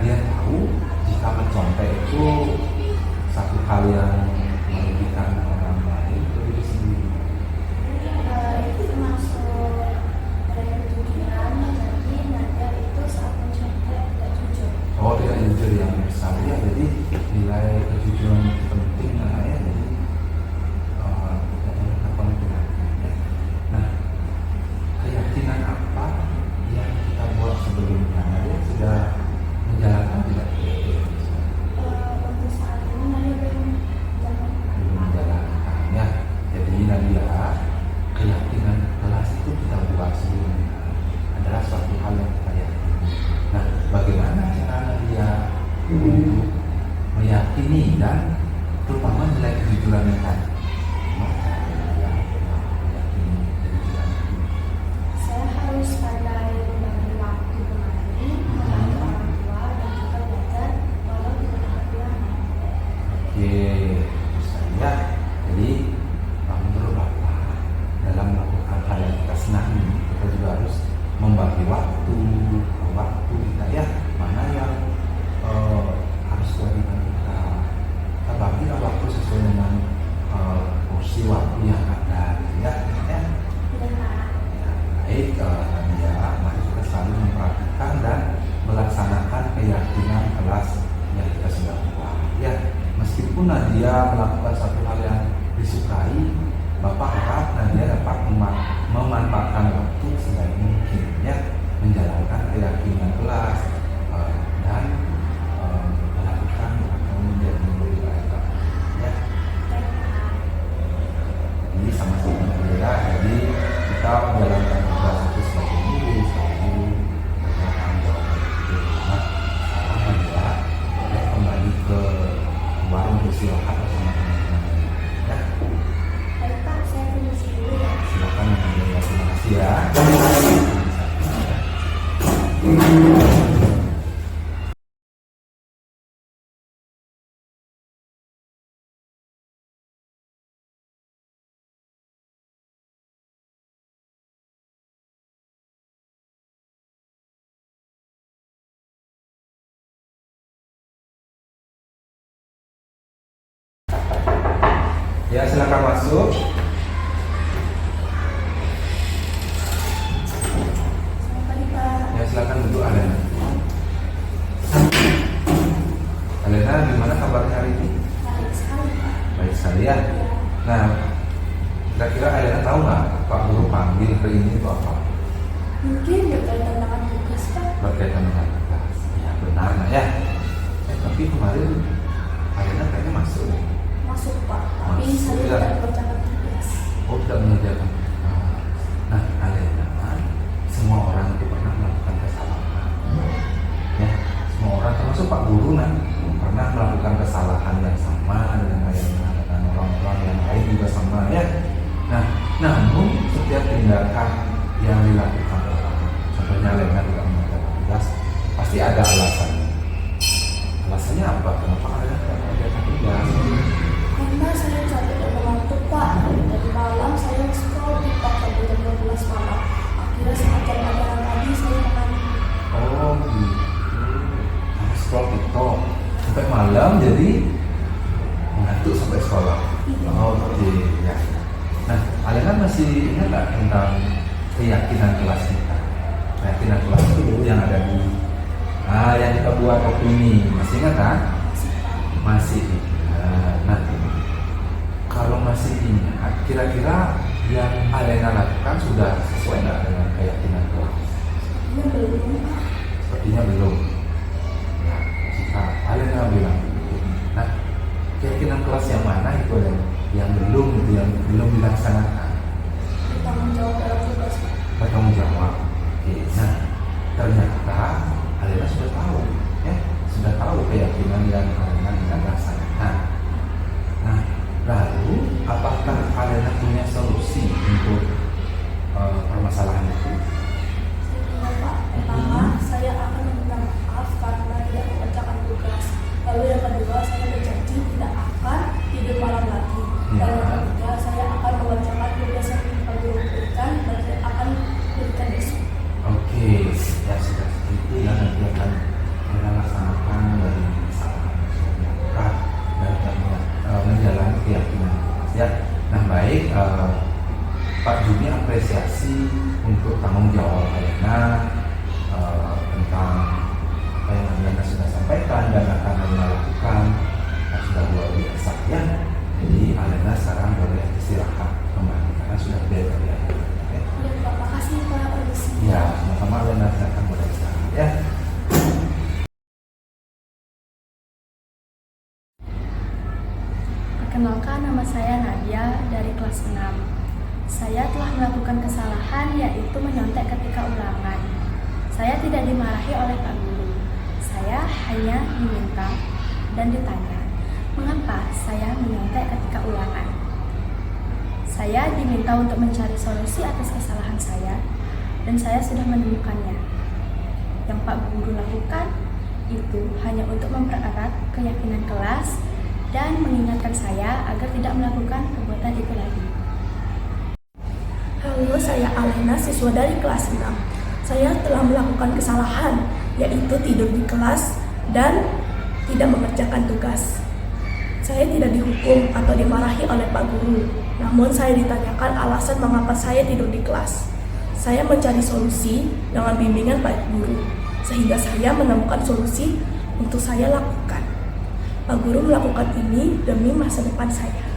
dia tahu jika mencontek itu satu hal yang merugikan orang lain atau diri sendiri. Itu termasuk dari kejujuran, jadi Nadia itu saat mencontek tidak jujur. Oh, tidak jujur yang besar ya, jadi nilai kejujuran itu penting lah ya, jadi tidak melakukan keyakinan. Nah, keyakinan apa yang kita buat sebelumnya? Nadia sudah menjalankan tidak? Untuk saat ini Nadia belum Menjalankan ya. Jadi Nadia, keyakinan kelas itu kita buat sebelumnya adalah suatu hal yang kita yakini. Nah, bagaimana cara Nadia untuk meyakini dan terutama nilai kejujuran yang tadi? saya harus pandai membagi waktu kembali, membantu orang tua dan juga belajar walau tidak ada pilihan. Oke, saya jadi menurut Bapak dalam melakukan hal yang kita senangi kita juga harus membagi waktu kita ya, mana yang harus kewajiban kita bagilah waktu sesuai dengan porsi waktu yang ada gitu ya. Baik, ya, mari kita selalu memperhatikan dan melaksanakan keyakinan kelas yang kita sudah buat ya. Meskipun Nadia melakukan satu hal yang disukai, Bapak harap Nadia dapat memanfaatkan waktu sebaik mungkin ya, menjalankan keyakinan kelas dan melakukan atau menjadi lebih baik ya. Jadi sama-sama berbeda, jadi kita menjalankan tugas itu sebagai guru, sebagai tanggung jawab itu. Nah, sekarang ya, boleh kembali ke warung istirahat bersama teman-teman ya. Baik Pak, saya permisi dulu ya. Silakan ya, terima kasih ya. Ya, silakan masuk. Selamat pagi Pak. Ya, silakan duduk Alena. Alena, gimana kabarnya hari ini? Baik sekali Pak. Baik sekali ya. Nah, kira-kira Alena tahu nggak Pak Guru panggil hari ini itu apa? Mungkin berkaitan dengan tugas Pak. Berkaitan dengan tugas. Ya, benar nah ya. Tapi kemarin Alena kayaknya masuk nih. Masuk Pak, tapi Masuk, saya ya. tidak mengerjakan tugas. Oh, tidak mengerjakan. Nah, Alena, semua orang itu pernah melakukan kesalahan. Ya, semua orang termasuk Pak Guru pernah melakukan kesalahan yang sama dengan Alena dan orang-orang yang lain juga sama ya. Nah, namun setiap tindakan yang dilakukan orang, contohnya Alena tidak mengerjakan tugas, pasti ada alasannya. Alasannya apa? Kenapa Alena tidak mengerjakan tugas? Karena saya capek dan mengantuk Pak. Dari malam saya scroll TikTok sampai jam 12 malam. Akhirnya saat jam pelajaran tadi saya mengantuk. Oh gitu. Sampai scroll TikTok sampai malam jadi mengantuk sampai sekolah. Oh, oke ya. Nah, Alena masih ingat nggak tentang keyakinan kelas kita? Keyakinan kelas itu dulu yang ada di yang kita buat waktu ini. Masih ingat kan? Masih. Nah, kalau masih ingat, kira-kira yang Alena lakukan sudah sesuai nggak dengan keyakinan kelas? Ini belum. Sepertinya belum. Nah, jika Alena bilang begitu, nah keyakinan kelas yang mana itu yang belum dilaksanakan? Bertanggung jawab dalam tugas Pak. Bertanggung jawab. Oke, nah ternyata Alena sudah tahu, ya sudah tahu keyakinan yang Alena tidak laksanakan. Nah, lalu apakah Alena punya solusi untuk permasalahan itu? Saya Pak, pertama saya akan meminta maaf karena tidak mengerjakan tugas. Lalu yang kedua saya berjanji tidak akan tidur malam lagi. Ya. Dan yang ketiga saya akan mengerjakan tugas yang Pak Guru berikan dan saya akan berikan besok. Oke, ya sudah seperti itu ya, nanti akan kita laksanakan nama saya Nadia dari kelas 6. Saya telah melakukan kesalahan yaitu menyontek ketika ulangan. Saya tidak dimarahi oleh Pak Guru. Saya hanya diminta dan ditanya, mengapa saya menyontek ketika ulangan. Saya diminta untuk mencari solusi atas kesalahan saya, dan saya sudah menemukannya. Yang Pak Guru lakukan itu hanya untuk mempererat keyakinan kelas dan mengingatkan saya agar tidak melakukan perbuatan itu lagi. Halo, saya Alena, siswa dari kelas 6. Saya telah melakukan kesalahan, yaitu tidur di kelas dan tidak mengerjakan tugas. Saya tidak dihukum atau dimarahi oleh Pak Guru, namun saya ditanyakan alasan mengapa saya tidur di kelas. Saya mencari solusi dengan bimbingan Pak Guru, sehingga saya menemukan solusi untuk saya lakukan. Pak Guru melakukan ini demi masa depan saya.